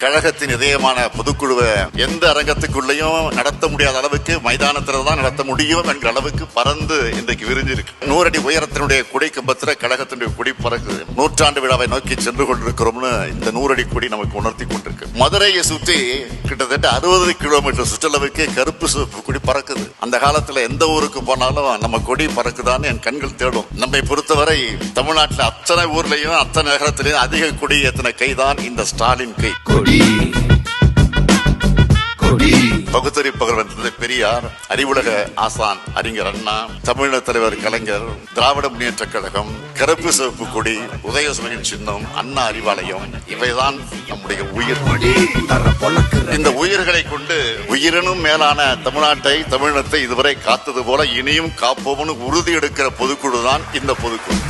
கழகத்தின் இதயமான பொதுக்குழுவை எந்த அரங்கத்துக்குள்ளேயும் நடத்த முடியாத அளவுக்கு மைதானத்துல தான் நடத்த முடியும் என்கிற அளவுக்கு பறந்து இன்றைக்கு விரிஞ்சிருக்கு. 100 அடி உயரத்தினுடைய கொடி கம்பத்துல கழகத்தினுடைய கொடி பறக்குது. 100ஆண்டு விழாவை நோக்கி சென்று கொண்டிருக்கிறோம்னு இந்த 100 அடி கொடி நமக்கு உணர்த்தி கொண்டிருக்கு. மதுரையை சுற்றி கிட்டத்தட்ட 60 கிலோமீட்டர் சுற்றளவுக்கு கருப்பு சிவப்பு கொடி பறக்குது. அந்த காலத்துல எந்த ஊருக்கு போனாலும் நம்ம கொடி பறக்குதான்னு என் கண்கள் தேடும். நம்மை பொறுத்தவரை தமிழ்நாட்டில் அத்தனை ஊர்லயும் அத்தனை நகரத்திலையும் அதிக கொடி ஏத்தின கைதான் இந்த ஸ்டாலின் கை. பகுத்தறி பகர்வன் பெரியார், அறிவுலக ஆசான் அறிஞர் அண்ணா, தமிழக தலைவர் கலைஞர், திராவிட முன்னேற்ற கழகம், கருப்பு சிவப்பு கொடி, உதயசூரியன் சின்னம், அண்ணா அறிவாலயம், இவைதான் நம்முடைய உயிர். இந்த உயிர்களை கொண்டு உயிரினும் மேலான தமிழ்நாட்டை தமிழினத்தை இதுவரை காத்தது போல இனியும் காப்போம்னு உறுதி எடுக்கிற பொதுக்குழு தான் இந்த பொதுக்குழு.